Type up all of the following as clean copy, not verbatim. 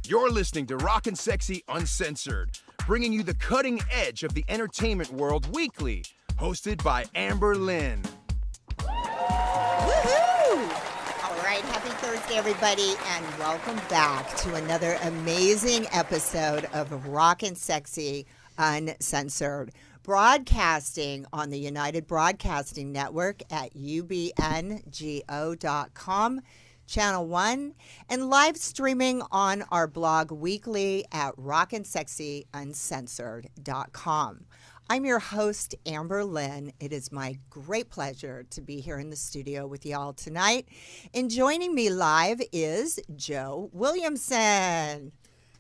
You're listening to Rock-N-Sexxy UnCensored, bringing you the cutting edge of the entertainment world weekly, hosted by Lynn. Woohoo! All right, happy Thursday, everybody, and welcome back to another amazing episode of Rock-N-Sexxy UnCensored, broadcasting on the United Broadcasting Network at ubngo.com. Channel 1, and live streaming on our blog weekly at rocknSexxxyuncensored.com. I'm your host, Lynn. It is my great pleasure to be here in the studio with y'all tonight. And joining me live is Joe Williamson.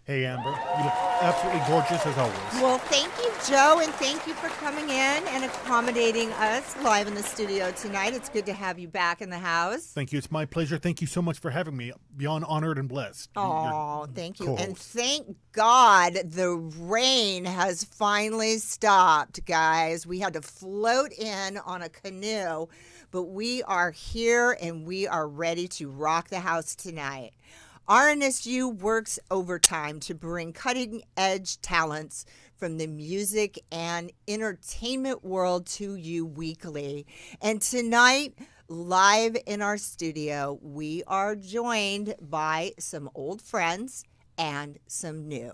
Hey, Amber. You look absolutely gorgeous as always. Well, thank you, Joe, and thank you for coming in and accommodating us live in the studio tonight. It's good to have you back in the house. Thank you. It's my pleasure. Thank you so much for having me. Beyond honored and blessed. Oh, thank you. Co-host. And thank God the rain has finally stopped, guys. We had to float in on a canoe, but we are here and we are ready to rock the house tonight. RNSU works overtime to bring cutting-edge talents from the music and entertainment world to you weekly. And tonight, live in our studio, we are joined by some old friends and some new.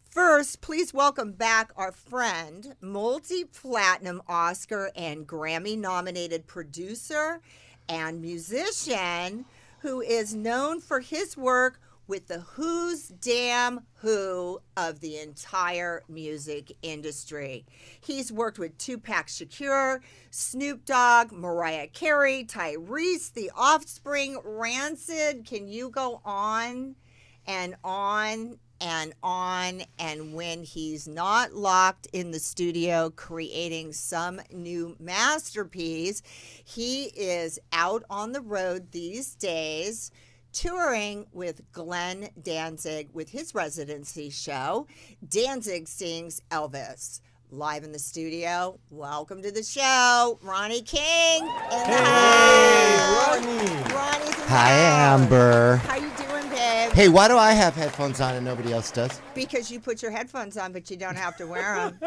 First, please welcome back our friend, multi-platinum Oscar and Grammy-nominated producer and musician, who is known for his work with the who's damn who of the entire music industry. He's worked with Tupac Shakur, Snoop Dogg, Mariah Carey, Tyrese, The Offspring, Rancid. Can you go on and on and on? And when he's not locked in the studio creating some new masterpiece, he is out on the road these days touring with Glenn Danzig with his residency show, Danzig Sings Elvis. Live in the studio, welcome to the show, Ronnie King. Ronnie. Ronnie's in the Hi, house. Amber. How you doing, babe? Hey, why do I have headphones on and nobody else does? Because you put your headphones on, but you don't have to wear them.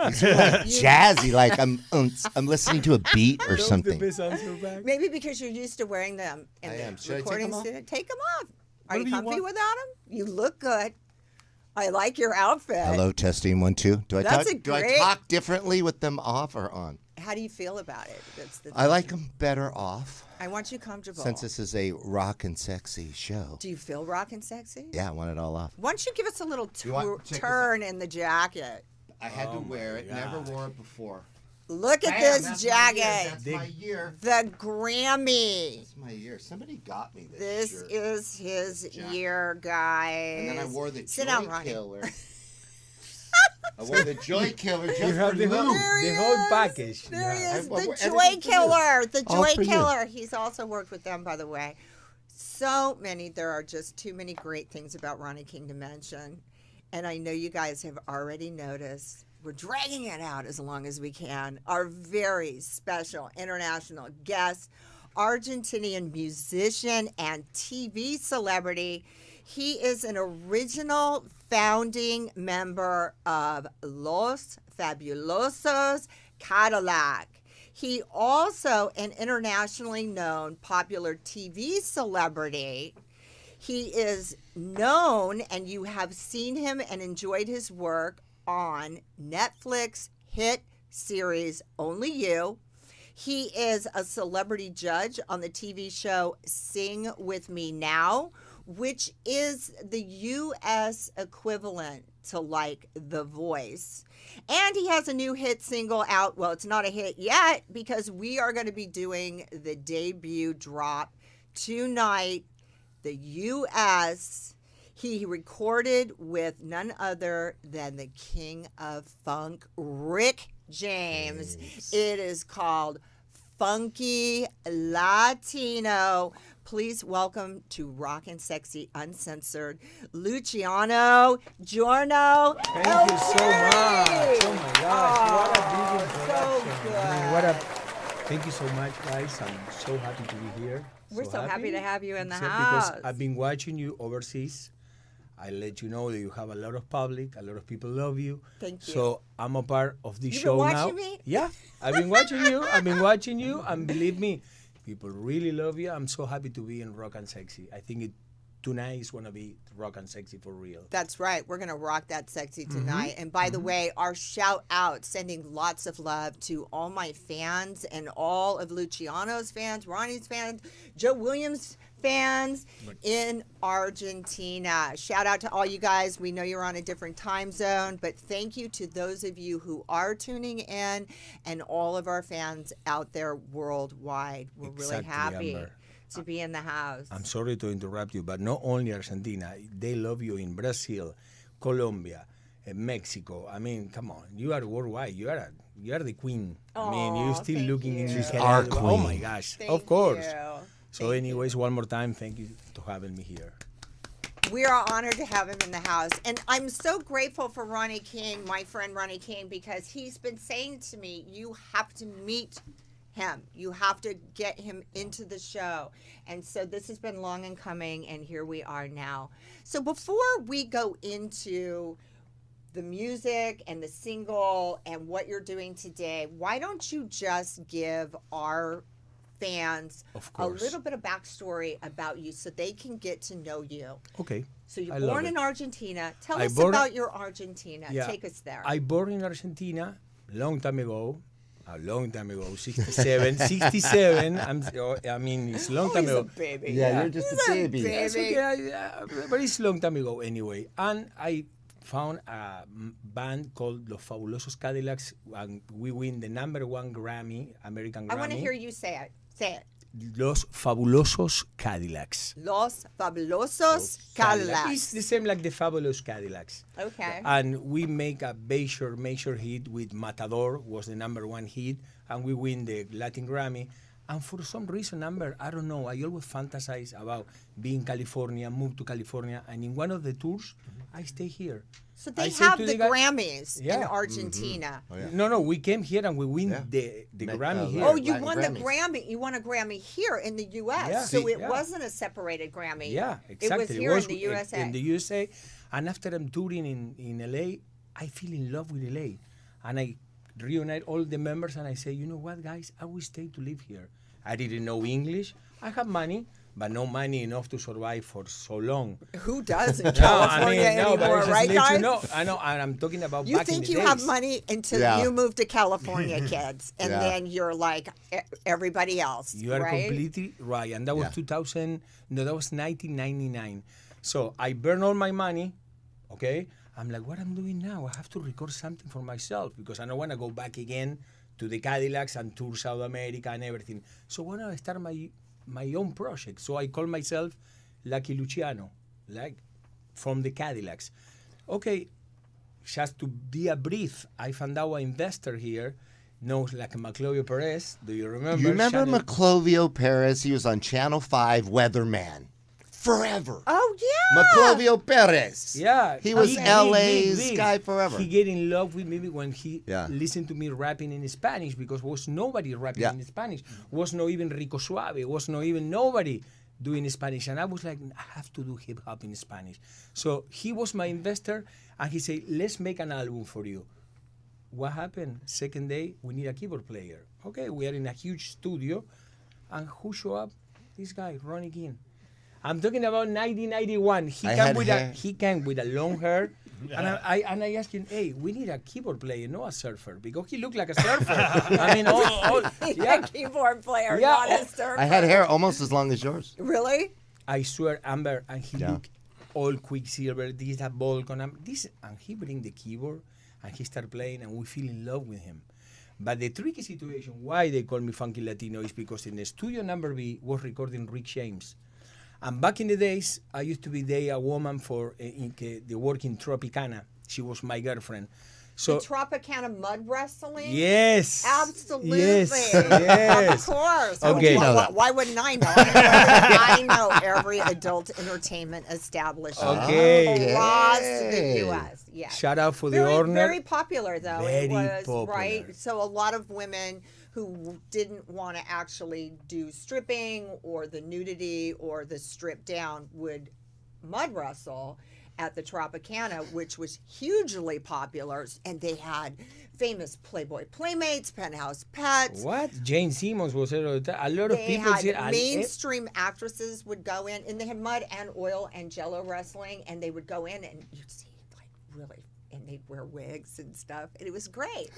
Jazzy, like I'm listening to a beat or something. Maybe because you're used to wearing them in I the am. Should I take recording them off? studio. Take them off. Are Whatever you you comfy want. without them? You look good. I like your outfit. Hello, testing 1 2. Do I That's talk? a Do I great- talk differently with them off or on? How do you feel about it? That's the I like them better off. I want you comfortable. Since this is a Rock-N-Sexxy show. Do you feel Rock-N-Sexxy? Yeah, I want it all off. Why don't you give us a little You want- check this turn in the jacket? I had to wear it. Never wore it before. Look at Bam, this that's jacket. My year. That's my year. The Grammy. That's my year. Somebody got me this. This shirt. is his Jacket. year, guys. And then I wore the Sit Joy down, Ronnie. Killer. I wore the Joy Killer just You have for the Lou. whole, There he the whole is. package. There he Yeah. is, I- the everything Joy for you. Killer. The All Joy for you. Killer. He's also worked with them, by the way. So many. There are just too many great things about Ronnie King to mention. And I know you guys have already noticed. We're dragging it out as long as we can. Our very special international guest, Argentinian musician and TV celebrity. He is an original founding member of Los Fabulosos Cadillac. He also an internationally known popular TV celebrity. He is known, and you have seen him and enjoyed his work on Netflix hit series Only You. He is a celebrity judge on the TV show Sing With Me Now, which is the U.S. equivalent to like The Voice. And he has a new hit single out. Well, it's not a hit yet because we are going to be doing the debut drop tonight. The U.S. He recorded with none other than the king of funk, Rick James. It is called Funky Latino. Please welcome to Rock-N-Sexxy UnCensored, Luciano Giorno. Thank you so much. Oh my gosh, what a big introduction. so I mean, what a, thank you so much, guys. I'm so happy to be here. We're so happy to have you in the Except house. Because I've been watching you overseas. I let you know that you have a lot of public, a lot of people love you. Thank you. So I'm a part of this You've show been now. watching me? Yeah, I've been watching you. I've been watching you, and believe me, people really love you. I'm so happy to be in Rock-N-Sexxy. I think tonight is gonna be Rock-N-Sexxy for real. That's right. We're going to rock that sexy Mm-hmm. tonight. And by the way, our shout out, sending lots of love to all my fans and all of Luciano's fans, Ronnie's fans, Joe Williams fans in Argentina. Shout out to all you guys. We know you're on a different time zone, but thank you to those of you who are tuning in and all of our fans out there worldwide. We're really Exactly, happy Amber. to be in the house. I'm sorry to interrupt you, but not only Argentina, they love you in Brazil, Colombia, Mexico. I mean, come on, you are worldwide. You are the queen. I mean, you're still thank looking in you. the She's our calendar. Oh my queen. gosh, Thank of course. you. So, anyways, one more time, thank you for having me here. We are honored to have him in the house. And I'm so grateful for Ronnie King, my friend Ronnie King, because he's been saying to me, you have to meet him. You have to get him into the show. And so this has been long in coming, and here we are now. So before we go into the music and the single and what you're doing today, why don't you just give our fans Of a course. little bit of backstory about you so they can get to know you. Okay. So you're I love born it. in Argentina. Tell I us born- about your Argentina. Yeah. Take us there. I born in Argentina long time ago. A long time ago, 67. 67. I mean, it's a long time He's a ago. baby. Yeah, you're just He's a a baby. baby. It's okay, but it's a long time ago anyway. And I found a band called Los Fabulosos Cadillacs, and we win the #1 Grammy, American Grammy. I want to hear you say it. Say it. Los Fabulosos Cadillacs. Los Fabulosos It's Cadillacs. the same like the Fabulous Cadillacs. Okay. And we make a major hit with Matador, was the #1 hit, and we win the Latin Grammy. And for some reason, Amber, I don't know, I always fantasize about being California, move to California, and in one of the tours, I stay here. So I they say have to the guy- Grammys in Yeah. Argentina. Oh, yeah. No, we came here and we win Yeah. the Met- Grammy here. Oh, you Latin won Grammys. the Grammy. You won a Grammy here in the U.S. Yeah. So See, it yeah. wasn't a separated Grammy. Yeah, exactly. It was here in the USA. In the USA. And after I'm touring in LA, I feel in love with LA. And I reunite all the members and I say, you know what, guys, I will stay to live here. I didn't know English. I have money, but no money enough to survive for so long. Who does in No, California but anymore, I just right, let guys? you know. I know, and I'm talking about You back in think the you days. have money until Yeah. you move to California, kids, and Yeah. then you're like everybody else, You are right? completely right. And that was Yeah. 2000, no, that was 1999. So I burned all my money, okay? I'm like, what I'm doing now? I have to record something for myself because I don't want to go back again to the Cadillacs and tour South America and everything. So why don't I start my own project? So I call myself Lucky Luciano, like from the Cadillacs. Okay, just to be a brief, I found out an investor here knows like Maclovio Perez. Do you remember? You remember Channel- Maclovio Perez? He was on Channel 5 Weatherman. Forever. Oh yeah. Maclovio Perez. Yeah, He was big, LA's big. guy forever. He get in love with me when he Yeah. listened to me rapping in Spanish because was nobody rapping Yeah. in Spanish. Was not even Rico Suave. Was not even nobody doing Spanish. And I was like, I have to do hip hop in Spanish. So he was my investor, and he said, let's make an album for you. What happened? Second day, we need a keyboard player. Okay, we are in a huge studio, and who show up? This guy, Ronnie King. I'm talking about 1991. He I came had with hair. he came with a long hair, and I asked him, "Hey, we need a keyboard player, not a surfer, because he looked like a surfer." I mean, yeah, Keyboard player, Yeah, not oh, a surfer. I had hair almost as long as yours. Really? I swear, Amber, and he Yeah. looked all Quicksilver. This a Volcom, and he bring the keyboard, and he start playing, and we feel in love with him. But the tricky situation, why they call me Funky Latino, is because in the studio number B was recording Rick James. And back in the days, I used to be a woman for the work in Tropicana. She was my girlfriend. So The Tropicana mud wrestling? yes, Absolutely. yes. Of course. Okay. Why, know that. why wouldn't I know? I know every adult entertainment establishment Okay. across the U.S. Yeah. Shout out for the Very, owner. very popular, though. Very it was, popular. right? So a lot of women who didn't want to actually do stripping or the nudity or the strip down would mud wrestle. at the Tropicana, which was hugely popular, and they had famous Playboy Playmates, Penthouse Pets. What? Jane Simmons was there all the time. A lot of They people had said, mainstream actresses would go in, and they had mud and oil and jello wrestling, and they would go in, and you'd see like really, and they'd wear wigs and stuff, and it was great,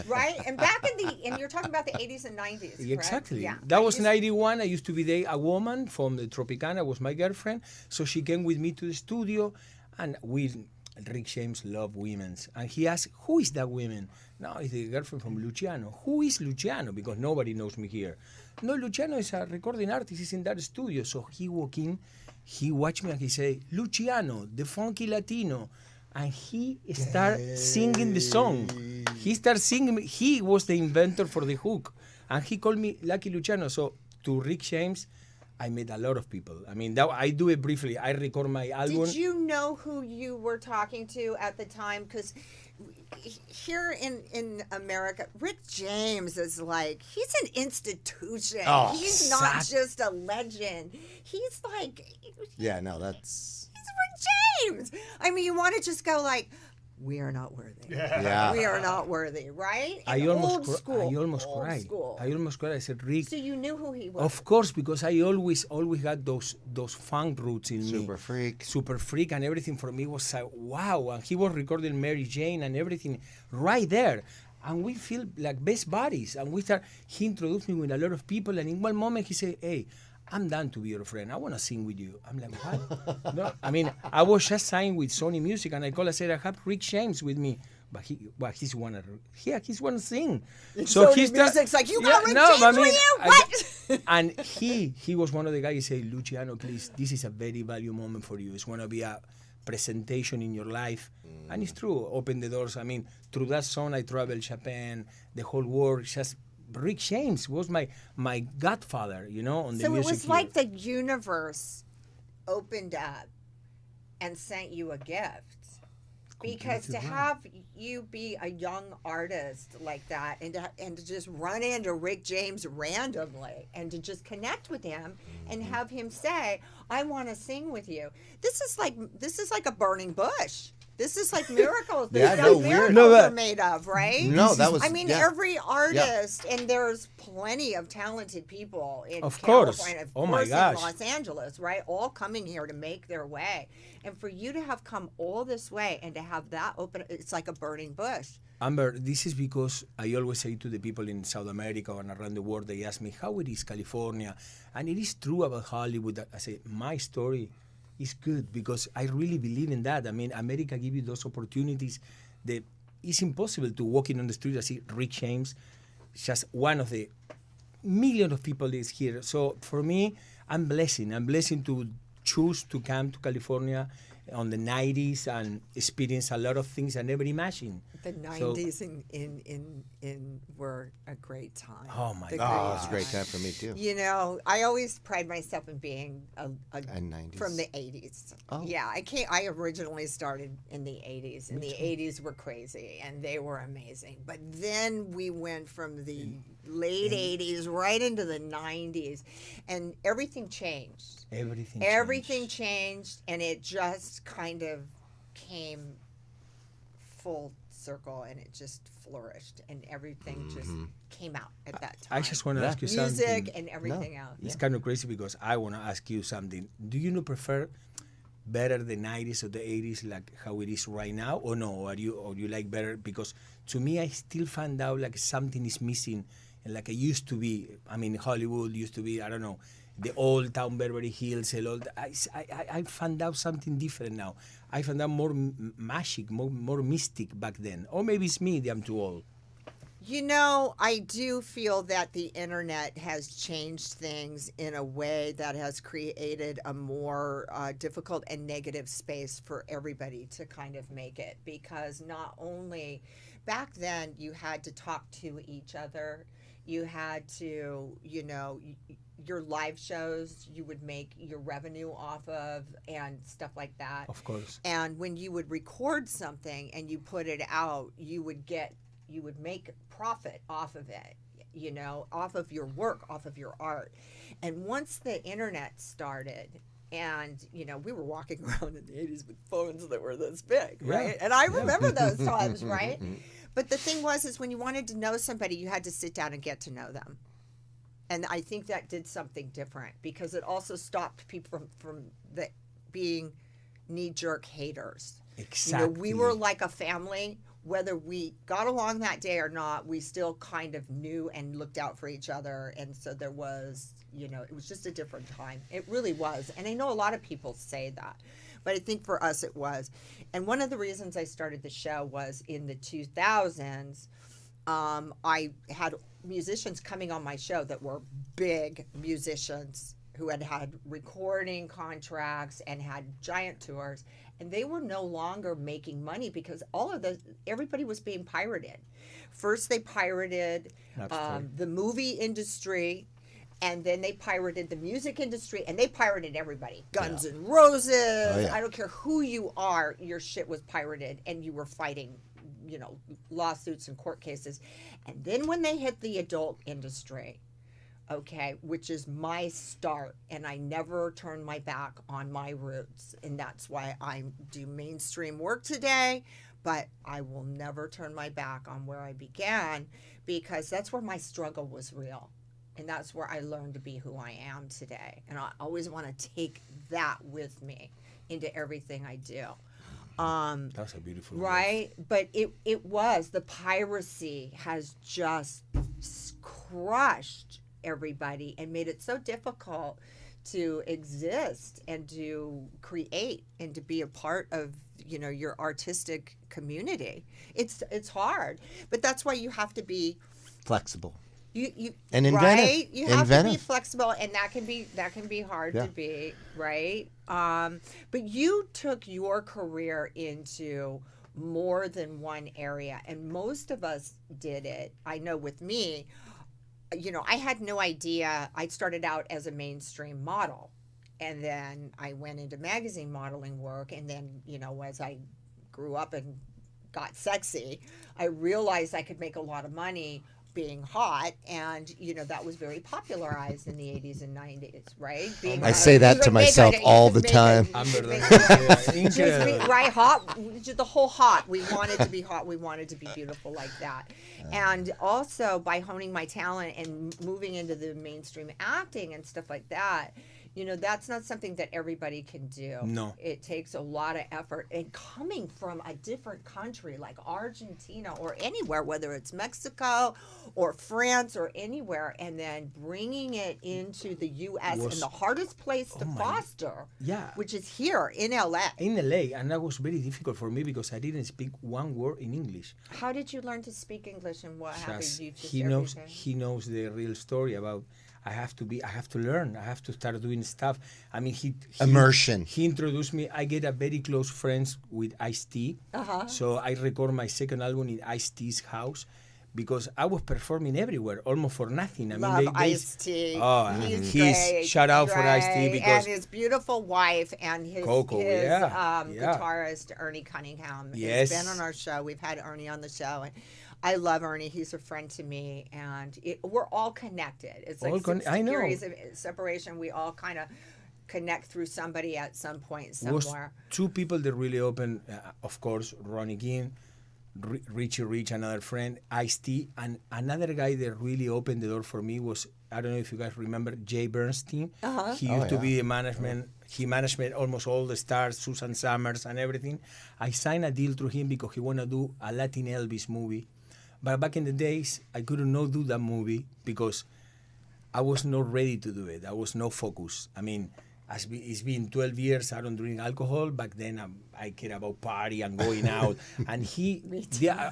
right? And back in and you're talking about the 80s and 90s, correct? Exactly. Yeah. That was 91. I used to be there. A woman from the Tropicana was my girlfriend. So she came with me to the studio. And Rick James loved women. And he asked, who is that woman? No, it's the girlfriend from Luciano. Who is Luciano? Because nobody knows me here. No, Luciano is a recording artist. He's in that studio. So he walked in, he watched me, and he said, Luciano, the Funky Latino. And he started singing the song. He started singing. He was the inventor for the hook. And he called me Lucky Luciano. So to Rick James, I met a lot of people. I mean, that, I do it briefly. I record my album. Did you know who you were talking to at the time? Because here in America, Rick James is like, he's an institution. Oh, he's not just a legend. He's like... Yeah, no, that's... Rick James. I mean, you want to just go like, we are not worthy. Yeah. We are not worthy, right? I And almost cried. old I almost cried. I said, Rick. So you knew who he was. Of course, because I always had those funk roots in me. Super freak, and everything for me was like, wow. And he was recording Mary Jane and everything right there. And we feel like best buddies. And he introduced me with a lot of people. And in one moment he said, hey, I'm down to be your friend. I want to sing with you. I'm like, what? No, I mean, I was just signed with Sony Music, and I called. I said, I have Rick James with me, but he's wanna sing. So Sony Music's like, you got Rick James with you? What? And he was one of the guys. He said, Luciano, please, this is a very valuable moment for you. It's gonna be a presentation in your life, and it's true. Open the doors. I mean, through that song, I traveled Japan, the whole world. Just Rick James was my godfather, on the music. So it was here. like the universe opened up and sent you a gift. Because to have you be a young artist like that and to just run into Rick James randomly and to just connect with him and have him say, I want to sing with you. This is like a burning bush. This is like miracles. Miracles are made of, right? No, that was. I mean, every artist, and there's plenty of talented people in of California, course. Of course, gosh. in Los Angeles, right? All coming here to make their way, and for you to have come all this way and to have that open, it's like a burning bush. Amber, this is because I always say to the people in South America and around the world, they ask me how it is California, and it is true about Hollywood. That I say my story is good because I really believe in that. I mean, America give you those opportunities that it's impossible to walk in on the street and see Rick James, just one of the millions of people that is here. So for me, I'm blessed to choose to come to California on the 90s and experience a lot of things I never imagined. The 90s in were a great time. Oh my God, it was a great time for me too. I always pride myself in being a 90s. from the 80s. Oh. Yeah, I originally started in the 80s, and the 80s were crazy, and they were amazing. But then we went from the late 80s right into the 90s, and everything changed. Everything changed, and it just kind of came full circle, and it just flourished, and everything just came out at that time. I just want to ask you something. Music and everything else. It's kind of crazy because I want to ask you something. Do you prefer better the 90s or the 80s, like how it is right now, or no? Or you like better? Because to me, I still find out like something is missing, and like it used to be. I mean, Hollywood used to be, I don't know, the old town Beverly Hills. I found out something different now. I found out more magic, more mystic back then. Or maybe it's me, I'm too old. I do feel that the internet has changed things in a way that has created a more difficult and negative space for everybody to kind of make it. Because not only back then you had to talk to each other, you had to, your live shows you would make your revenue off of and stuff like that. Of course. And when you would record something and you put it out, you would make profit off of it, off of your work, off of your art. And once the internet started And, we were walking around in the 80s with phones that were this big, right? And I remember those times, right? But the thing is when you wanted to know somebody, you had to sit down and get to know them. And I think that did something different because it also stopped people from being knee-jerk haters. Exactly. We were like a family. Whether we got along that day or not, we still kind of knew and looked out for each other. And so there was, it was just a different time. It really was. And I know a lot of people say that, but I think for us it was. And one of the reasons I started the show was in the 2000s, I had musicians coming on my show that were big musicians who had recording contracts and had giant tours, and they were no longer making money because everybody was being pirated. First they pirated the movie industry, and then they pirated the music industry, and they pirated everybody. Guns N' Roses, I don't care who you are, your shit was pirated, and you were fighting lawsuits and court cases. And then when they hit the adult industry, which is my start, and I never turned my back on my roots, and that's why I do mainstream work today, but I will never turn my back on where I began, because that's where my struggle was real, and that's where I learned to be who I am today. And I always want to take that with me into everything I do. That's a beautiful right word. But it was the piracy has just crushed everybody and made it so difficult to exist and to create and to be a part of your artistic community. It's hard, but that's why you have to be flexible. You and inventive. Right? You have to be flexible, and that can be hard to be, right? But you took your career into more than one area, and most of us did it. I know with me, I had no idea. I started out as a mainstream model, and then I went into magazine modeling work, and then, as I grew up and got sexy, I realized I could make a lot of money being hot, and that was very popularized in the 80s and 90s, right? I say that to myself all the time. Right, hot, the whole hot. We wanted to be hot. We wanted to be beautiful like that. And also by honing my talent and moving into the mainstream acting and stuff like that, that's not something that everybody can do. No. It takes a lot of effort. And coming from a different country like Argentina or anywhere, whether it's Mexico or France or anywhere, and then bringing it into the U.S. and the hardest place to foster, which is here in L.A. In L.A., and that was very difficult for me because I didn't speak one word in English. How did you learn to speak English, and what happened? You just he knows the real story about I have to learn. I have to start doing stuff. I mean, immersion. He introduced me. I get a very close friends with Ice-T. So I record my second album in Ice-T's house because I was performing everywhere, almost for nothing. I mean, Ice-T. Oh, he's great. Shout out for Ice-T because and his beautiful wife and his Coco, guitarist Ernie Cunningham has been on our show. We've had Ernie on the show, and I love Ernie. He's a friend to me, and we're all connected. It's like degrees of separation. We all kind of connect through somebody at some point somewhere. Two people that really opened, of course, Ronnie King, Richie Rich, another friend, Ice-T, and another guy that really opened the door for me was, I don't know if you guys remember, Jay Bernstein. He used to be a management. He managed almost all the stars, Susan Summers and everything. I signed a deal through him because he wanted to do a Latin Elvis movie. But back in the days, I couldn't not do that movie because I was not ready to do it. I was no focus. I mean, it's been 12 years. I don't drink alcohol. Back then, I care about party and going out. And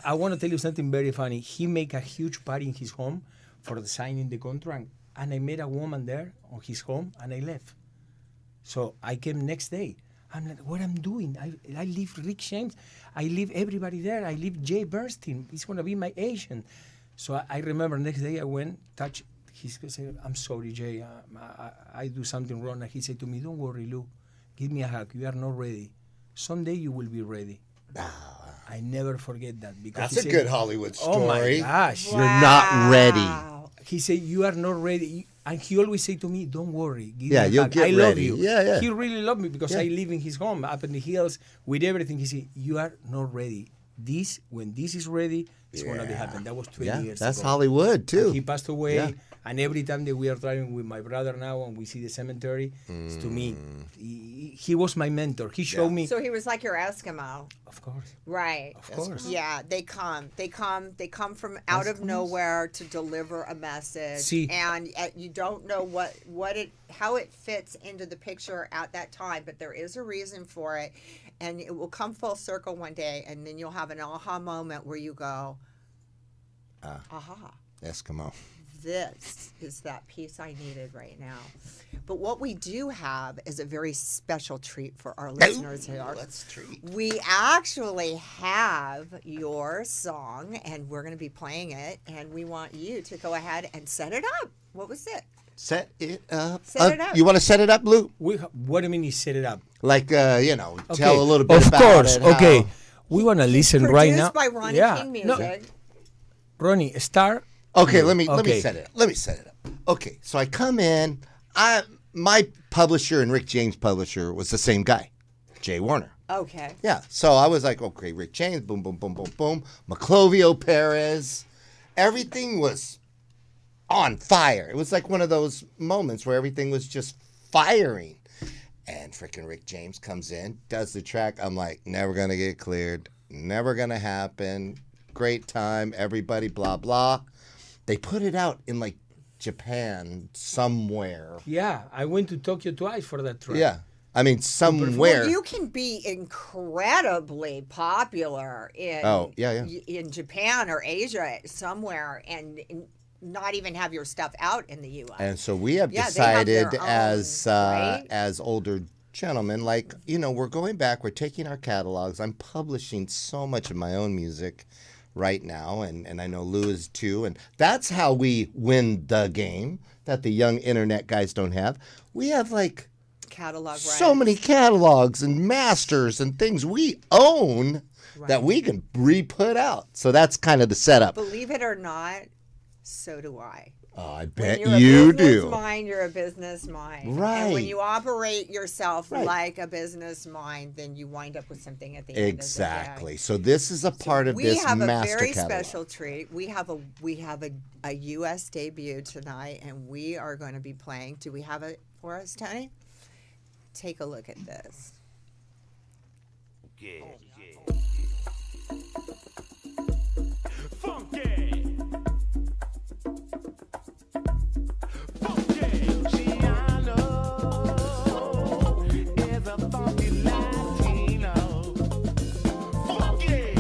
I want to tell you something very funny. He make a huge party in his home for the signing the contract. And I met a woman there on his home, and I left. So I came next day. I'm like, what I'm doing? I leave Rick James. I leave everybody there. I leave Jay Bernstein. He's going to be my agent. So I remember next day I went, touch. He said, I'm sorry, Jay. I do something wrong. And he said to me, don't worry, Lou. Give me a hug. You are not ready. Someday you will be ready. I never forget that. Because that's a good Hollywood story. Oh, my gosh. You're not ready. he said, "You are not ready." And he always say to me, "Don't worry, give Yeah, me a you'll hug. get I love ready." you." Yeah. He really loved me because Yeah. I live in his home up in the hills with everything. He said, "You are not ready. When this is ready, it's gonna be happen." That was 20 years That's ago. Hollywood too. And he passed away, Yeah. and every time that we are driving with my brother now and we see the cemetery, it's to me, he was my mentor. He showed me, So he was like your Eskimo. of course, Right. of course. Yeah, they come from out of nowhere to deliver a message, See. and you don't know how it fits into the picture at that time, but there is a reason for it, and it will come full circle one day, and then you'll have an aha moment where you go, aha. Eskimo. This is that piece I needed right now. But what we do have is a very special treat for our listeners here. Let's treat. We actually have your song, and we're going to be playing it, and we want you to go ahead and set it up. What was it? Set it up. Set it up. You want to set it up, Lou? What do you mean he set it up? Like, tell a little bit of about course, it. okay. We want to listen right now. Produced by Ronnie King Music. Ronnie, start. Okay, let me Okay. set it up. Let me set it up. Okay, so I come in. My publisher and Rick James' publisher was the same guy, Jay Warner. Okay. Yeah, so I was like, okay, Rick James, boom, boom, boom, boom, boom. Maclovio Perez. Everything was on fire. It was like one of those moments where everything was just firing. And freaking Rick James comes in, does the track. I'm like, never going to get cleared. Never going to happen. Great time. Everybody, blah, blah. They put it out in like Japan somewhere. Yeah, I went to Tokyo twice for that track. Yeah. I mean, somewhere. Well, you can be incredibly popular in Japan or Asia somewhere and not even have your stuff out in the U.S. And so we have they have decided their own, right? as older gentlemen, like, we're going back, we're taking our catalogs. I'm publishing so much of my own music right now, and I know Lou is too, and that's how we win the game that the young internet guys don't have. We have like catalog so rights. many catalogs and masters and things we own that we can re-put out. So that's kind of the setup. Believe it or not, so do I. Oh, I When bet you're you a business do. mind, you're a business mind. Right. And when you operate yourself Right. like a business mind, then you wind up with something at the end Exactly. of the day. So this is a part of We this have a master very catalog. special treat. We have a U.S. debut tonight, and we are going to be playing. Do we have it for us, Tony? Take a look at this. Funky. Luciano is a funky Latino. Funky.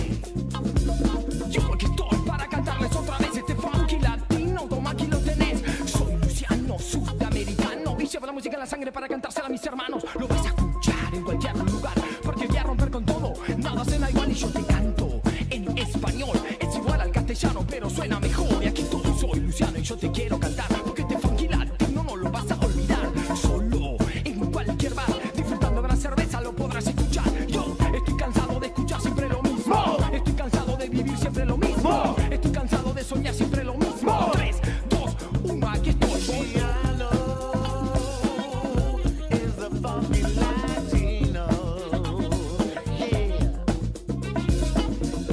Yo aquí estoy para cantarles otra vez este funky latino, toma aquí lo tenés. Soy Luciano, sudamericano, y llevo la música en la sangre para cantársela a mis hermanos. Lo vas a escuchar en cualquier lugar, porque voy a romper con todo. Nada suena igual y yo te canto en español. Es igual al castellano, pero suena mejor. Y aquí estoy, soy Luciano y yo te quiero cantar, porque este funky latino no lo vas a olvidar. Solo en cualquier bar, disfrutando de la cerveza lo podrás escuchar. Yo estoy cansado de escuchar siempre lo mismo. Estoy cansado de vivir siempre lo mismo. Estoy cansado de soñar siempre lo mismo. 3, 2, 1, aquí estoy. Luciano is a funky Latino. Yeah.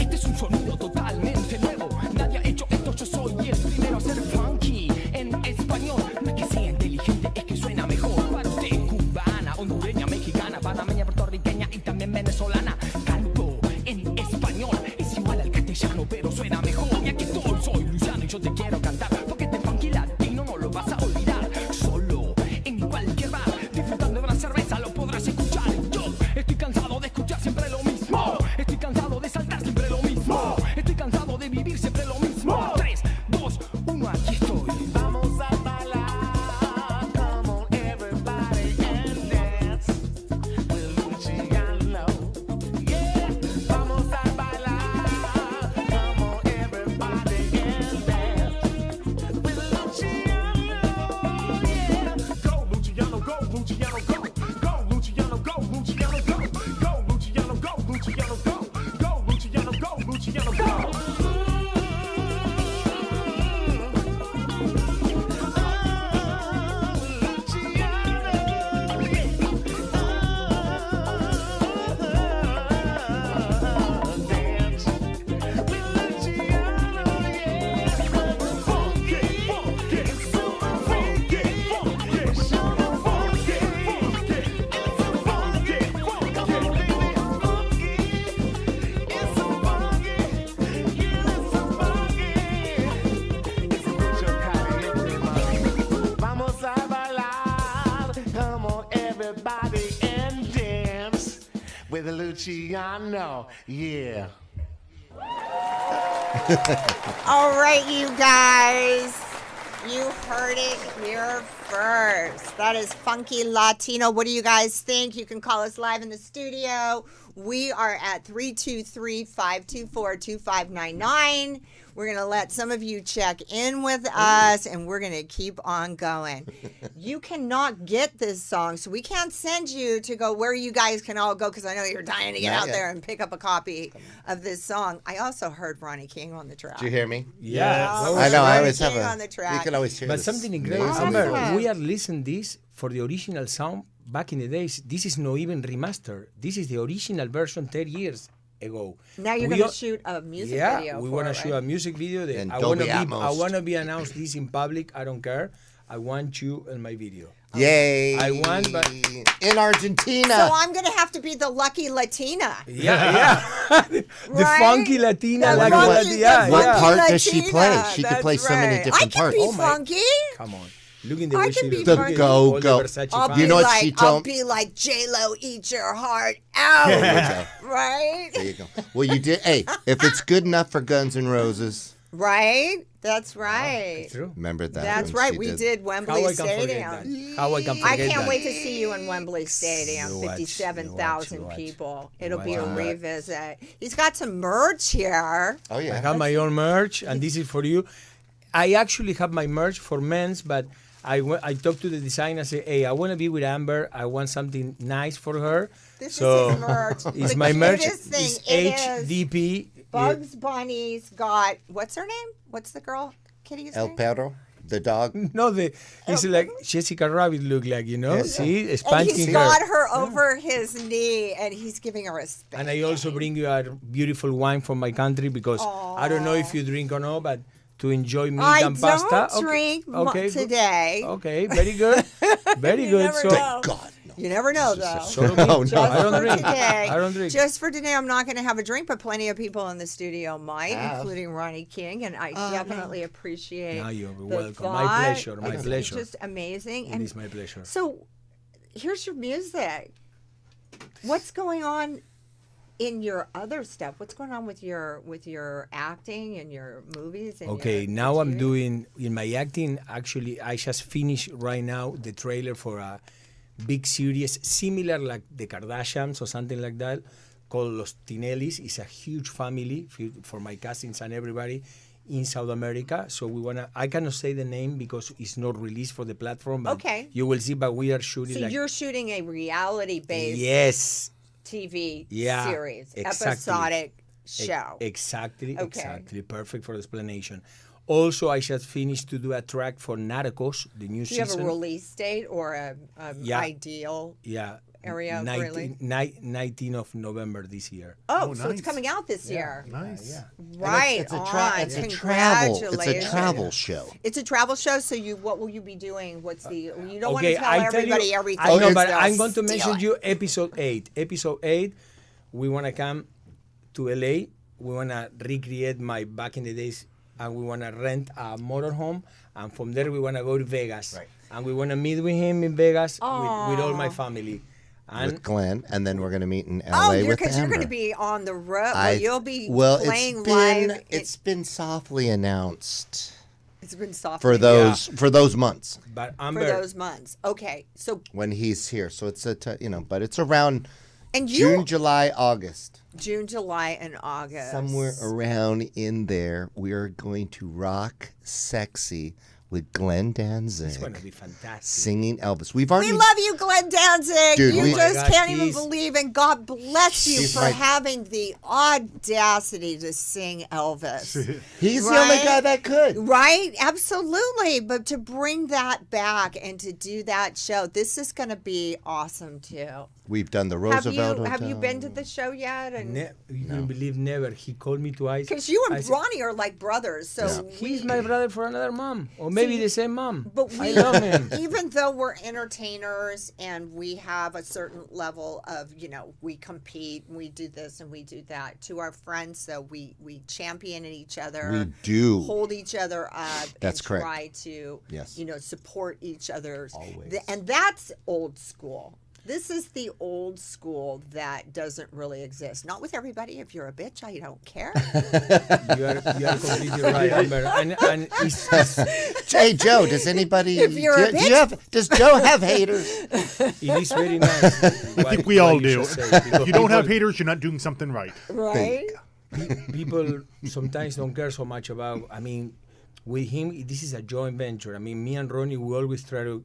Este es un sonido totalmente nuevo. Nadie ha hecho esto, yo soy el primero a hacer funky en español. No es que sea inteligente, es que suena mejor. Para usted, cubana, hondureña, mexicana, panameña, puertorriqueña y también venezolana. Canto en español, es igual al castellano, pero suena mejor. Y aquí estoy, soy Luciano y yo te quiero cantar, porque este funky latino no lo vas a olvidar. Solo en cualquier bar, disfrutando de una cerveza lo podrás escuchar. Yo estoy cansado de escuchar siempre lo mismo. Estoy cansado de saltar siempre lo mismo. Estoy cansado de vivir siempre lo mismo. 3, 2, 1, aquí estoy. Vamos a bailar, come on everybody and dance with Luciano. Yeah, vamos a bailar, come on everybody and dance with Luciano. Yeah, go Luciano, go Luciano, go, go Luciano, go Luciano, go, go Luciano, go Luciano, go, go Luciano, go Luciano, go. Come on, everybody, and dance with Luciano. Yeah. All right, you guys. You heard it here first. That is Funky Latino. What do you guys think? You can call us live in the studio. We are at 323-524-2599. We're going to let some of you check in with us, and we're going to keep on going. You cannot get this song, so we can't send you to go where you guys can all go, because I know you're dying to get Not out yet. there and pick up a copy of this song. I also heard Ronnie King on the track. Did you hear me? Yeah. Oh, I know. I Ronnie always have King a. on the track. You can always hear. But this something incredible. amazing Amber, voice. we are listening this for the original sound back in the days. This is not even remastered. This is the original version 10 years ago. Now you're We going to are- shoot a music yeah, video. we for want to it, shoot right? a music video. That And I want to Dolby be. I Atmos. want to be announced this in public. I don't care. I want you in my video. Yay! I won, but- in Argentina. So I'm going to have to be the lucky Latina. Yeah. the Right? funky Latina. The like funky- Latina. the Yeah, What yeah. part does she Latina, play? She could that's play so many right. different I can parts. be Oh my- funky. Come on. Look in the I way can she be looks. The Look at go, all the go. Versace I'll fans. be You know what like, she I'll told- be like J-Lo, eat your heart out. Right? There you go. Well, you did. Hey, if it's good enough for Guns N' Roses, Right? That's right. It's true. remember that. That's when right. she We did How Wembley I can forget Stadium. that? How I can I forget can't that? wait to see you in Wembley Stadium. You watch, 57,000 you watch. people. It'll You be a watch. revisit. He's got some merch here. Oh I yeah. have my own merch, and this is for you. I actually have my merch for men's, but I talked to the designer. I say, hey, I want to be with Amber. I want something nice for her. This so is his merch. It's The my merch. cutest thing It's it is. HDP. Bugs Bunny's got, what's her name? What's the girl? Kitty's El name? Perro, the dog. No, it's like Jessica Rabbit look like, you know? See, And spanking he's her. got her over his knee, and he's giving her a spank. And I also bring you a beautiful wine from my country because I don't know if you drink or not, but to enjoy meat I and pasta. don't drink good. today. Okay, very good. Very You good. never So, know. God. You never know, though. so do me. Oh, no. Just I don't for drink. today. I don't drink. Just for today, I'm not going to have a drink, but plenty of people in the studio might, Have. including Ronnie King, and I definitely appreciate Now you're the welcome. My thought. pleasure, my It's pleasure. just amazing. It And is my pleasure. so, here's your music. What's going on in your other stuff? What's going on with your acting and your movies? And Okay, your now I'm material? doing in my acting. Actually, I just finished right now the trailer for a big series similar like the Kardashians or something like that, called Los Tinellis. It's a huge family for my cousins and everybody in South America. So we wanna. I cannot say the name because it's not released for the platform. But Okay. you will see. But we are shooting. So like, you're shooting a reality-based yes. TV Yeah, series, exactly. episodic show. Exactly, Okay. exactly. Perfect for the explanation. Also, I just finished to do a track for Narcos, the new Do you have season. a release date or a Yeah. ideal? Yeah. area of 19 of November this year. Oh, Oh, so it's nice. coming out this year. Nice. Yeah. Right It's a on. It's a Congratulations. travel show. It's a travel show. So what will you be doing? What's the? You don't want Okay, to tell I tell everybody you, everything. I know, because but they'll I'm going to steal mention it. you episode 8. Episode 8, we want to come to LA. We want to recreate my back in the days, and we want to rent a motorhome, and from there we want to go to Vegas. Right. And we want to meet with him in Vegas with all my family. And With Glenn, and then we're going to meet in Oh, LA you're with because you're going to Amber. be on the road. I- You'll be well, playing live. It's been softly announced It's been soft for those months but for Amber, those months. Okay, so when he's here. So it's but it's around and you June, July, August. June, July, and August. Somewhere around in there, we are going to Rock-Sexxy with Glenn it's going to Danzig be fantastic. singing Elvis. We've already We love you, Glenn Danzig. Dude, you we- just Oh my God, can't even he's- believe, and God bless you He's for my- having the audacity to sing Elvis. He's the only Right? guy that could. Right? Absolutely. But to bring that back and to do that show, this is going to be awesome too. We've done the Have Roosevelt you been Hotel. to the show yet? And You can believe never. He called me twice. because you I and said, Ronnie are like brothers, so He's my brother for another mom, or maybe See, the same mom. But I we, love him. even though we're entertainers and we have a certain level of, we compete and we do this and we do that. To our friends, though, we champion each other. We do. Hold each other up. That's and correct. Try to, Yes. support each other's. Always. And that's old school. This is the old school that doesn't really exist. Not with everybody. If you're a bitch, I don't care. You are completely right, Amber. And it's, Hey Joe, does anybody? If you're a does Joe have haters? it is very nice. I think we all do. If you don't have haters, you're not doing something right. Right? People sometimes don't care so much about. I mean, with him, this is a joint venture. I mean, me and Ronnie, we always try to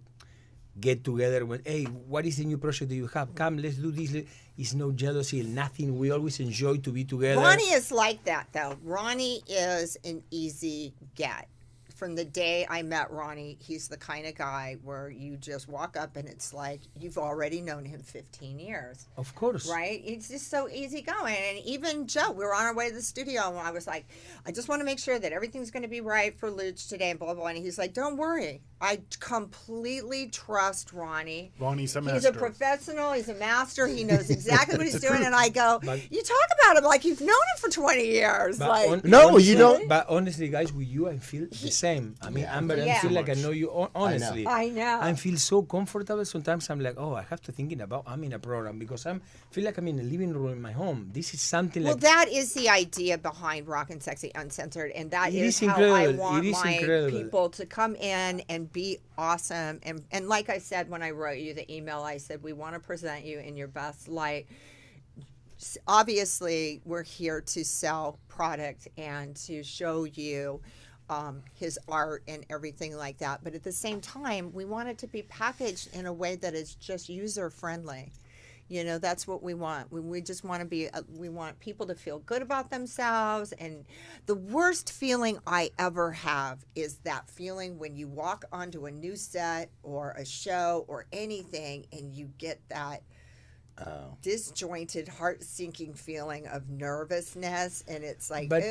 get together. When, hey, what is the new project that you have? Come, let's do this. It's no jealousy, nothing. We always enjoy to be together. Ronnie is like that, though. Ronnie is an easy get. From the day I met Ronnie, he's the kind of guy where you just walk up and it's like you've already known him 15 years. Of course. Right? It's just so easygoing. And even Joe, we were on our way to the studio and I was like, I just want to make sure that everything's going to be right for Luch today and blah, blah, blah. And he's like, don't worry. I completely trust Ronnie. Ronnie's a master. He's a professional. He's a master. He knows exactly what he's doing. truth. And I go, But- you talk about him like you've known him for 20 years. But Like, No, honestly- you don't. But honestly, guys, with you, I feel the same. I mean, Amber, I Yeah. feel like I know you honestly. I know. I feel so comfortable. Sometimes I'm like, oh, I have to thinking about I'm in a program because feel like I'm in a living room in my home. This is something well, like. that is the idea behind Rock-N-Sexxy UnCensored, and that It is is how I incredible. want It is my incredible. people to come in and be awesome. And like I said when I wrote you the email, I said we want to present you in your best light. Obviously, we're here to sell product and to show you his art and everything like that. But at the same time, we want it to be packaged in a way that is just user friendly. That's what we want. We just want to be, we want people to feel good about themselves. And the worst feeling I ever have is that feeling when you walk onto a new set or a show or anything and you get that disjointed, heart-sinking feeling of nervousness, and it's like, But-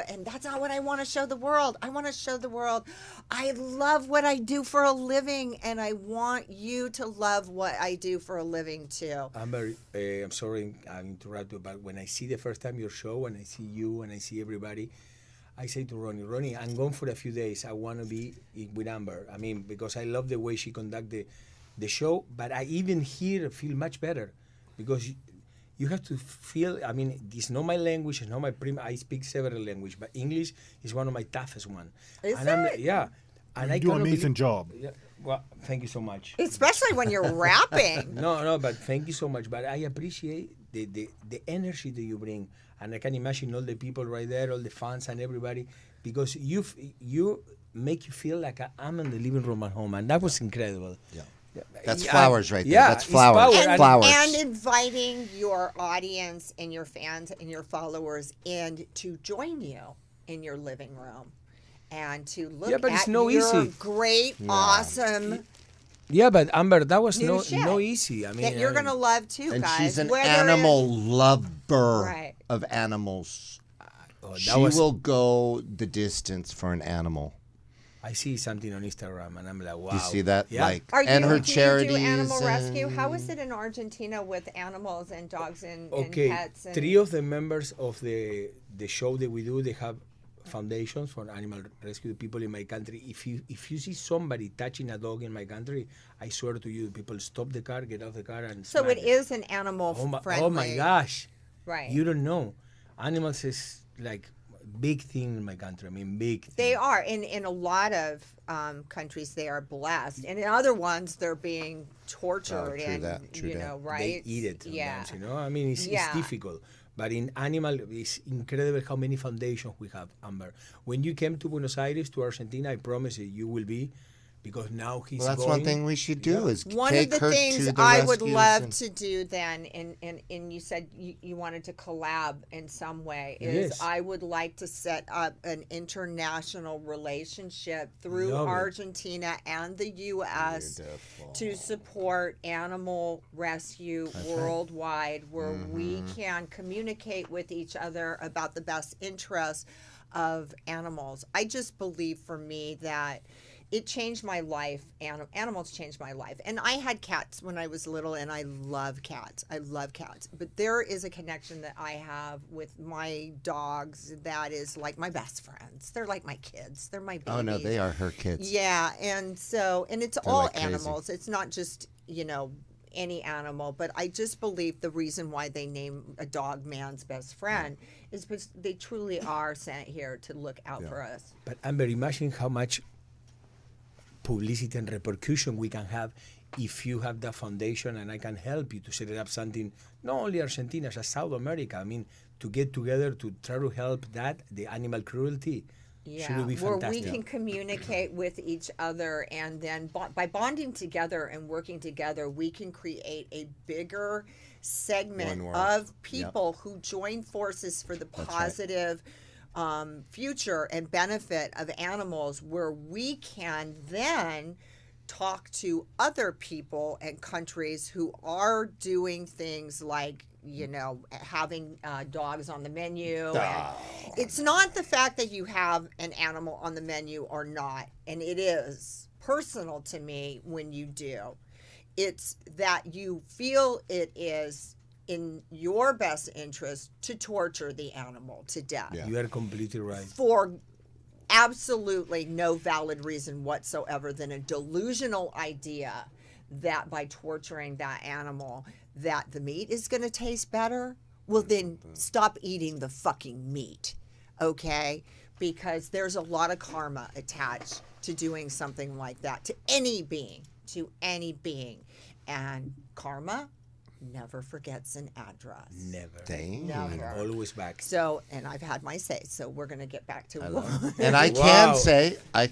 and that's not what I want to show the world. I want to show the world I love what I do for a living, and I want you to love what I do for a living too. Amber, I'm sorry I interrupt you, but when I see the first time your show and I see you and I see everybody, I say to Ronnie, I'm gone for a few days. I want to be with Amber. I mean, because I love the way she conduct the show, but I even here feel much better because you have to feel, I mean, it's not my language, it's not my I speak several languages, but English is one of my toughest one. Is and I'm, it? yeah. And You I do an cannot amazing believe- job. Yeah, well, thank you so much. Especially when you're rapping. No, but thank you so much. But I appreciate the energy that you bring, and I can imagine all the people right there, all the fans and everybody, because you make you feel like I'm in the living room at home, and that was incredible. Yeah. That's Yeah, flowers right there. yeah, That's it's flowers. power. And, Flowers. and inviting your audience and your fans and your followers in to join you in your living room and to look Yeah, but at it's no your easy. great, awesome Yeah, but Amber, that was new no shit easy. I mean, that you're gonna love too, And guys. she's an Whether animal lover Right. of animals. oh, She that was, will go the distance for an animal. I see something on Instagram, and I'm like, wow. Do you see that? Yeah. Like, Are you, and her do charities. you do animal and- rescue? How is it in Argentina with animals and dogs and Okay, pets? And, 3 of the members of the show that we do, they have foundations for animal rescue people in my country. If you see somebody touching a dog in my country, I swear to you, people stop the car, get out the car, and so smack it is an animal Oh my, friendly. oh my gosh! Right. You don't know. Animals is like big thing in my country. I mean, big. Thing. They are. In a lot of countries, they are blessed. And in other ones, they're being tortured true and, that, true you that. know, right? They eat it Yeah. sometimes, you know. I mean, it's Yeah. difficult. But in animal, it's incredible how many foundations we have, Amber. When you came to Buenos Aires, to Argentina, I promise you will be, because now he's Well, that's going. one thing we should do is One take of the her things to the I would rescues love and- to do then, and you said you wanted to collab in some way, is Yes. I would like to set up an international relationship through Love it. Argentina and the U.S. to support animal rescue worldwide, where we can communicate with each other about the best interests of animals. I just believe for me that it changed my life. Animals changed my life. And I had cats when I was little, and I love cats. I love cats. But there is a connection that I have with my dogs that is like my best friends. They're like my kids. They're my babies. Oh, no, they are her kids. Yeah, and it's They're all like crazy. animals. It's not just, any animal, but I just believe the reason why they name a dog man's best friend is because they truly are sent here to look out for us. But Amber, imagine how much publicity and repercussion we can have if you have that foundation and I can help you to set up something, not only Argentina, as South America. I mean, to get together to try to help the animal cruelty. Should be where fantastic. we can communicate with each other, and then by bonding together and working together, we can create a bigger segment One world. of people who join forces for the right. positive future and benefit of animals, where we can then talk to other people and countries who are doing things like having dogs on the menu. And it's not the fact that you have an animal on the menu or not, and it is personal to me when you do. It's that you feel it is in your best interest to torture the animal to death. Yeah. You are completely right. For absolutely no valid reason whatsoever than a delusional idea that by torturing that animal that the meat is going to taste better. Well, then stop eating the fucking meat, okay? Because there's a lot of karma attached to doing something like that to any being, and karma never forgets an address. Never. Dang. Never. Always back. So, and I've had my say, so we're going to get back to And I Wow.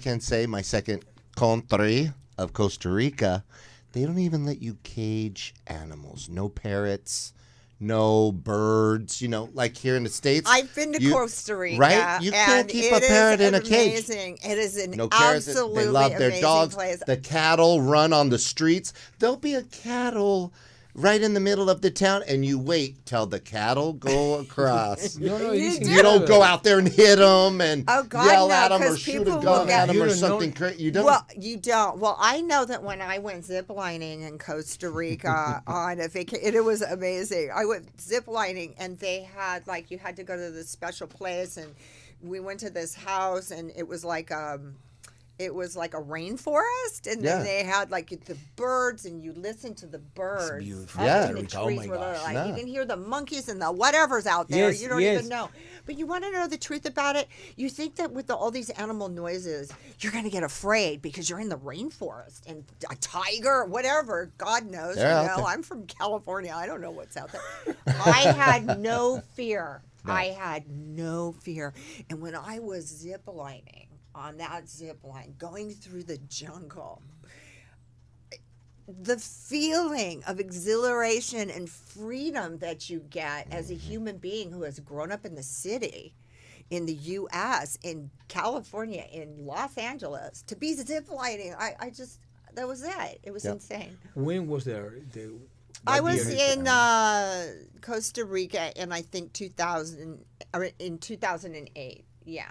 can say my second country of Costa Rica, they don't even let you cage animals. No parrots, no birds. Like here in the States. I've been to Costa Rica, right? You can't and keep a it is parrot in a cage. amazing. It is an No carrots. absolutely They love their amazing dogs. place. The cattle run on the streets. There'll be a cattle right in the middle of the town, and you wait till the cattle go across. No, it is You don't go out there and hit them and Oh, God, yell no, at them or 'cause shoot a people gun will get- at them You or don't know- something crazy. You don't. Well, you don't. Well, I know that when I went ziplining in Costa Rica on a vacation, it was amazing. I went ziplining, and they had you had to go to this special place, and we went to this house, and it was like a rainforest, and Yeah. then they had the birds, and you listen to the birds. beautiful. up Yeah. in the Oh trees my where they're gosh. like, Yeah. you can hear the monkeys and the whatever's out there. Yes, You don't yes. even know. But you want to know the truth about it? You think that with all these animal noises, you're going to get afraid because you're in the rainforest and a tiger, whatever, God knows. They're out there. I'm from California. I don't know what's out there. I had no fear. I had no fear. And when I was ziplining on that zip line, going through the jungle, the feeling of exhilaration and freedom that you get as a human being who has grown up in the city, in the U.S., in California, in Los Angeles, to be ziplining, I just, that was it. It was Yep. insane. When was there? I what was year? in Costa Rica in, I think, 2008. Yeah.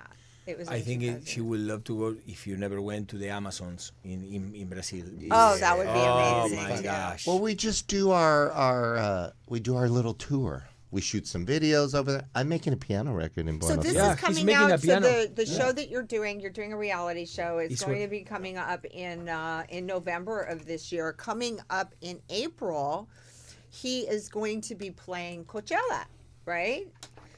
It was. I in think 2008. she would love to go if you never went to the Amazons in Brazil. Oh, that would be amazing. Oh my too. gosh. Well, we just do our little tour. We shoot some videos over there. I'm making a piano record in So Buenos this Aires. Yeah, is he's coming making out. a piano. So the show that you're doing a reality show. It's It's going what- to be coming up in November of this year. Coming up in April, he is going to be playing Coachella, right?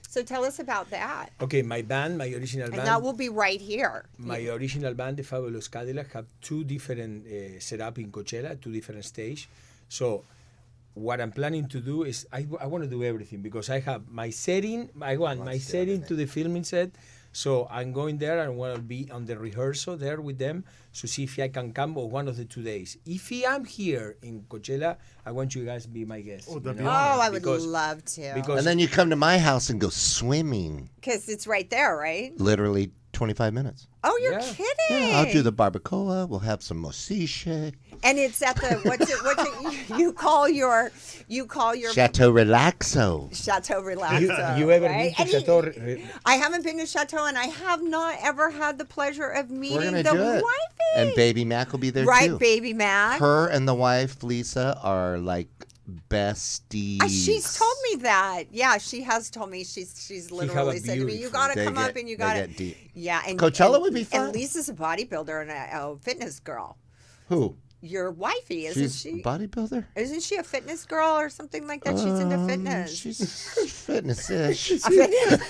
So tell us about that. Okay, my band, my original And band. that will be right here. My original band, the Fabulous Cadillac, have two different setup in Coachella, two different stage. So what I'm planning to do is I want to do everything because I have my setting. I want my setting to the filming set. So I'm going there and want to be on the rehearsal there with them to see if I can come on one of the 2 days. If I am here in Coachella, I want you guys to be my guests. Oh, that'd you be Oh, know? I would Because- love to. because And then you come to my house and go swimming. Because it's right there, right? Literally 25 minutes. Oh, you're Yeah. kidding. Yeah, I'll do the barbacoa. We'll have some mosiche. And it's at the what's it you call your Chateau Relaxo. Chateau Relaxo. You ever right? been to And Chateau? I haven't been to Chateau, and I have not ever had the pleasure of We're meeting going the to do it. wifey. And Baby Mac will be there right, too. Baby Mac. Her and the wife, Lisa, are like besties. She's told me that. Yeah, she has told me. She's literally said to me, "You beautiful- got to They come get- up and you they got to." get deep. Yeah, and Coachella and- would be fun. And Lisa's a bodybuilder and a fitness girl. Who? Your wifey, isn't She's she? a bodybuilder? Isn't she a fitness girl or something like that? She's into fitness. She's fitness-ish. she fits.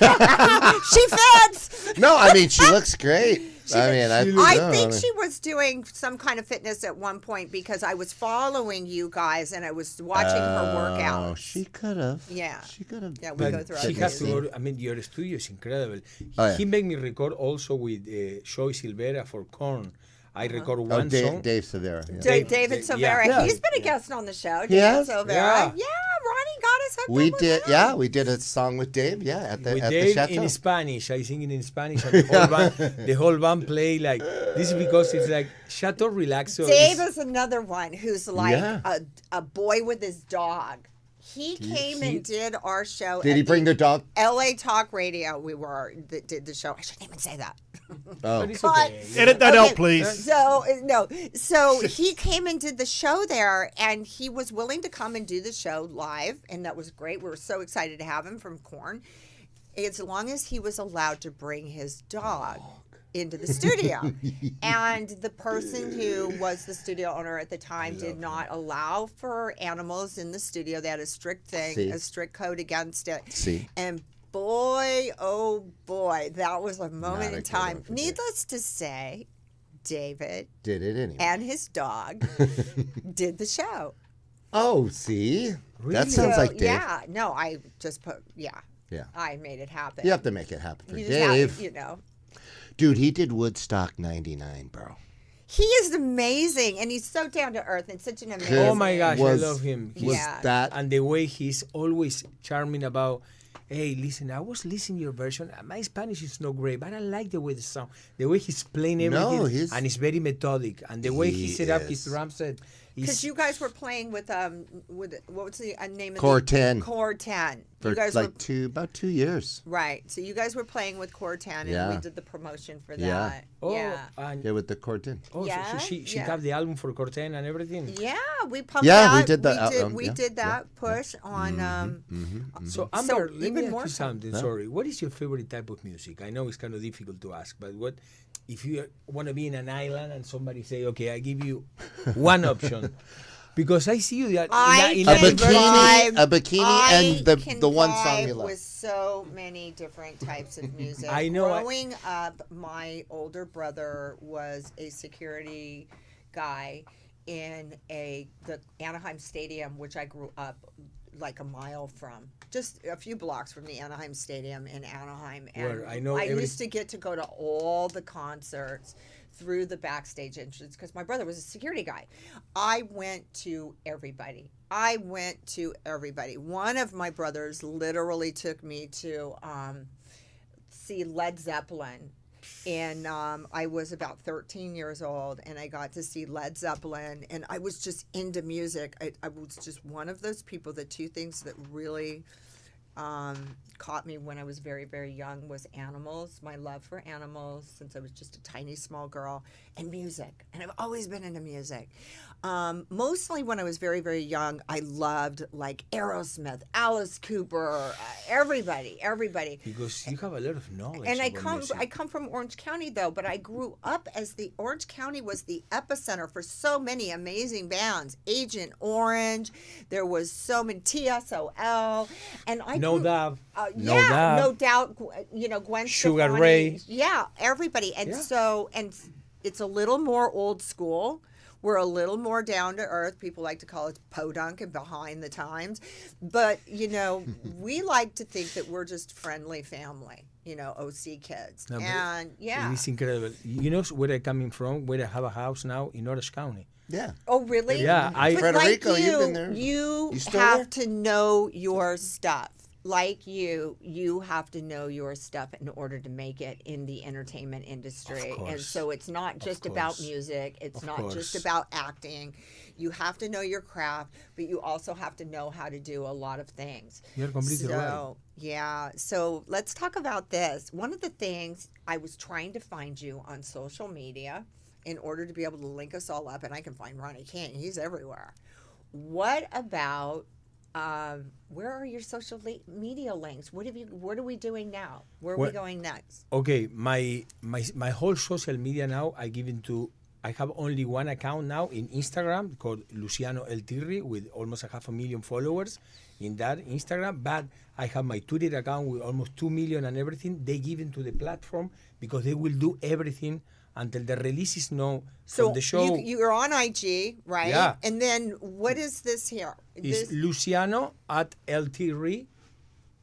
No, I mean, she looks great. I mean, I think she was doing some kind of fitness at one point because I was following you guys and I was watching her workouts. Oh, she could have. Yeah. She could have. Yeah, we go through our She has to phases. go. I mean, your studio is incredible. Oh, yeah. He made me record also with Shoy Silvera for Korn. I record Oh, one song. Dave Severa. Yeah. David Yeah. Silvera. Yeah. He's been a guest on the show. He David has? Silvera. Yeah. Ronnie got us hooked We up with did, him. yeah, we did a song with Dave, yeah, at the With at the Dave chateau. in Spanish, I sing it in Spanish, and the whole band play like this is because it's like Chateau Relaxo. Dave is another one who's like Yeah. a boy with his dog. He came and did our show. Did he at bring the the dog? LA Talk Radio? We did the show. I shouldn't even say that. Oh, But it's But- okay. Edit that Okay, out, please. So he came and did the show there, and he was willing to come and do the show live, and that was great. We were so excited to have him from Korn, as long as he was allowed to bring his dog into the studio. And the person who was the studio owner at the time did not allow for animals in the studio. They had a strict thing, See. a strict code against it. See. And boy, oh boy, that was a moment Not a in good time. one for Dave. Needless to say, David did it anyway. and his dog did the show. Oh, see? Really? That sounds So, like Dave. Yeah, no, I just put, Yeah. I made it happen. You have to make it happen for You just have- Dave. you know. Dude, he did Woodstock 99, bro. He is amazing, and he's so down to earth and such an amazing. Oh my gosh, Was- I love him. Was Yeah. that And the way he's always charming about, hey, listen, I was listening to your version. My Spanish is not great, but I like the way the sound, the way he's playing everything, No, he's- and it's very methodic. And the way he He set up his is. drum set, Because is you guys were playing with what was the name of Core the 10. Core 10. for You guys like were about 2 years? right. So you guys were playing with Core 10, and Yeah. we did the promotion for Yeah. that. oh, Yeah. and Yeah, with the Core 10. oh, Yeah, so she yeah. got the album for Corten and everything. Yeah, we pumped Yeah, that. we did the We yeah, did that push on. So Amber, let even me more ask you so. something. Sorry, what is your favorite type of music? I know it's kind of difficult to ask, but what if you want to be in an island and somebody say, "Okay, I give you one option," because I see you that in A a bikini, a bikini, I and can the one song vibe you love. with so many different types of music. I know, Growing up, my older brother was a security guy in the Anaheim Stadium, which I grew up like a mile from, just a few blocks from the Anaheim Stadium in Anaheim. And Where I know I every- used to get to go to all the concerts through the backstage entrance because my brother was a security guy. I went to everybody. One of my brothers literally took me to see Led Zeppelin. And I was about 13 years old, and I got to see Led Zeppelin, and I was just into music. I was just one of those people. The two things that really caught me when I was very, very young was animals, my love for animals since I was just a tiny, small girl, and music. And I've always been into music. Mostly when I was very, very young, I loved like Aerosmith, Alice Cooper, everybody. because you have a lot of knowledge. And I about music. come from Orange County though, but I grew up as the Orange County was the epicenter for so many amazing bands. Agent Orange, there was so many TSOL, and I No grew, Doubt. yeah, No Doubt. no doubt. You know, Gwen Sugar Stefani, Ray. yeah, everybody, and Yeah. so it's a little more old school. We're a little more down to earth. People like to call it podunk and behind the times. But, you know, we like to think that we're just friendly family, you know, OC kids. No, but And, yeah. It's incredible. You know where I'm coming from? Where I have a house now in Orange County. Yeah. Oh, really? Yeah, But Frederico, like you've been there. You You still have there? to know your stuff. like you have to know your stuff in order to make it in the entertainment industry. And course. so it's not just about course. music. It's Of not just course. about acting. You have to know your craft, but you also have to know how to do a lot of things. You're completely right. Yeah. So let's talk about this. One of the things I was trying to find you on social media in order to be able to link us all up, and I can find Ronnie King. He's everywhere. What about where are your social media links? What are we doing now? Where are we Well- going next? Okay, my whole social media now I have only one account now in Instagram called Luciano El Tirri with almost 500,000 followers in that Instagram. But I have my Twitter account with almost 2 million and everything. They give into the platform because they will do everything until the release is known So from the show. you're on IG, right? Yeah. And then what is this here? Is Luciano at El Tirri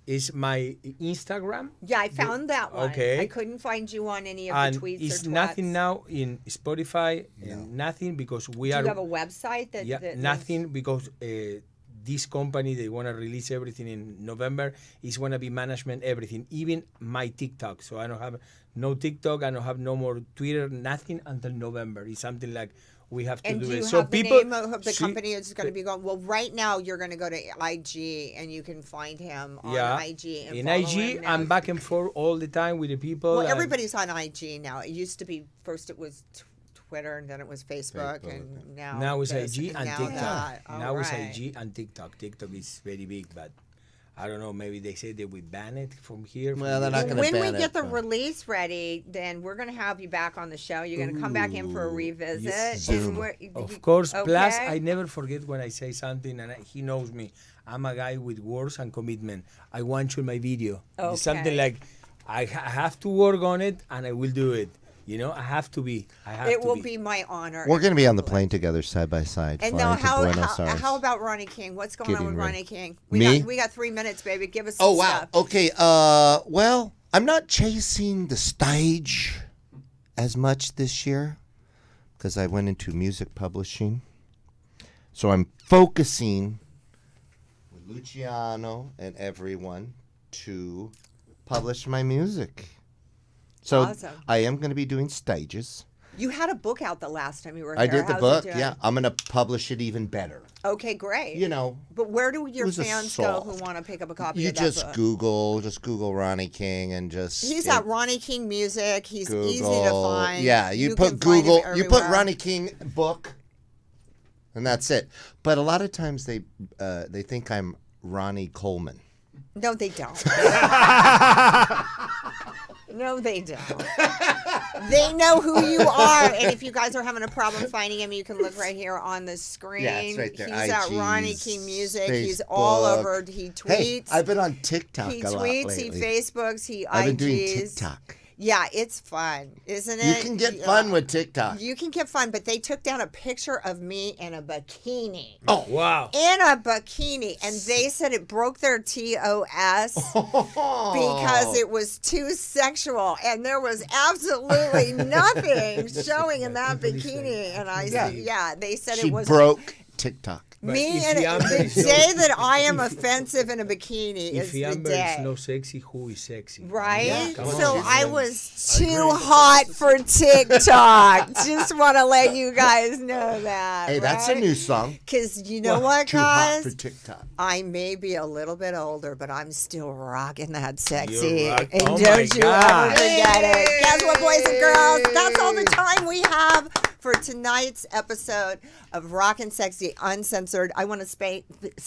is my Instagram. Yeah, I found that one. Okay. I couldn't find you on any of And the tweets it's or twats. nothing now in Spotify and nothing because we Do are you have a website that? yeah, that nothing because this company they want to release everything in November. It's going to be management everything, even my TikTok. So I don't have no TikTok. I don't have no more Twitter. Nothing until November. It's something like we have to And do do you it. So have the people name of the see- company is going to be going? Well, right now you're going to go to IG and you can find him on yeah IG. And in follow IG. him now. I'm back and forth all the time with the people. Well, and- everybody's on IG now. It used to be first it was Twitter and then it was Facebook, and now it's this, IG and now TikTok. that. All Now it's right. IG and TikTok. TikTok is very big, but I don't know. Maybe they say they will ban it from here. Well, they're not Well, going to when ban we get it, the but- release ready, then we're going to have you back on the show. You're going to come back in for a revisit. Yes. And Zoom. Of course. Plus, okay. I never forget when I say something, and he knows me. I'm a guy with words and commitment. I want you in my video. It's something Okay. like I have to work on it, and I will do it. You know, I have to be. I have It to will be. be my honor. We're going to be on the plane together side by side. And flying now, to Buenos Aires. how about Ronnie King? What's going on Getting with ready. Ronnie King? Me? We got 3 minutes, baby. Give us Oh some wow. stuff. Okay. Well, I'm not chasing the stage as much this year because I went into music publishing. So I'm focusing with Luciano and everyone to publish my music. So Awesome. I am going to be doing stages. You had a book out the last time you were I here. did the How's it book. doing? Yeah, I'm going to publish it even better. Okay, great. You know, But where do your was a fans go who soft. want to pick up a copy you of that just book? Google Ronnie King and just He's it- at Ronnie King Music. He's Google. easy to find. Yeah, you can put find him Google, you put everywhere. Ronnie King book, and that's it. But a lot of times they think I'm Ronnie Coleman. No, they don't. No, they don't. They know who you are, and if you guys are having a problem finding him, you can look right here on the screen. Yeah, it's right there. He's at Ronnie IGs, King Music. He's all Facebook. over. He tweets. Hey, I've been on TikTok he a lot tweets. lately. He Facebooks. He I've been doing IGs. TikTok. Yeah, it's fun, isn't it? You can get fun with TikTok. You can get fun, but they took down a picture of me in a bikini. Oh, Wow. In a bikini, and they said it broke their TOS because it was too sexual, and there was absolutely nothing showing in that bikini. And I said, yeah, they said she it was broke TikTok. But me. if And the amber the is no- day that I am if- offensive in a bikini is If the Amber day. is no sexy, who is sexy? Right? Yeah, come on. So She's I like- was too hot for TikTok. Just want to let you guys know that. Hey, that's a new song. Because you know what, Too hot guys? for TikTok. I may be a little bit older, but I'm still rocking that sexy. You're rock- And oh my don't you God. ever forget it. Guess what, boys and girls? That's all the time we have for tonight's episode of Rock-N-Sexxy UnCensored. I want to spank. I want to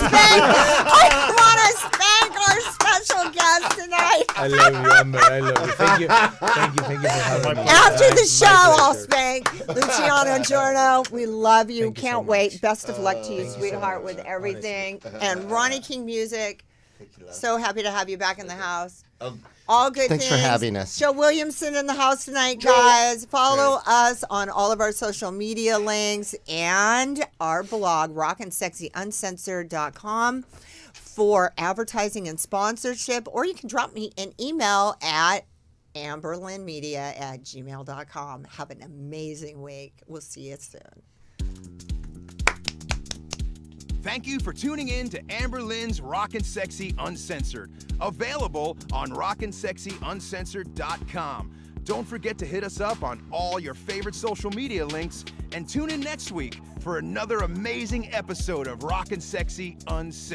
spank. I want to spank our special guest tonight. I love you, Amber. I love you. Thank you. Thank you for having me. After the My show, I'll pleasure. spank Luciano Giorno. We love you. Thank you so Can't much. wait. Best of luck to you, Thank you so sweetheart, much. with everything. And Ronnie King Music. So happy to have you back in the house. All good Thanks things. for having us. Joe Williamson in the house tonight, guys. Follow us on all of our social media links and our blog, rockandSexyUncensored.com, for advertising and sponsorship. Or you can drop me an email at amberlinmedia@gmail.com. Have an amazing week. We'll see you soon. Thank you for tuning in to Amber Lynn's Rock-N-Sexxy Uncensored, available on rockandSexxyUncensored.com. Don't forget to hit us up on all your favorite social media links and tune in next week for another amazing episode of Rock-N-Sexxy Uncensored.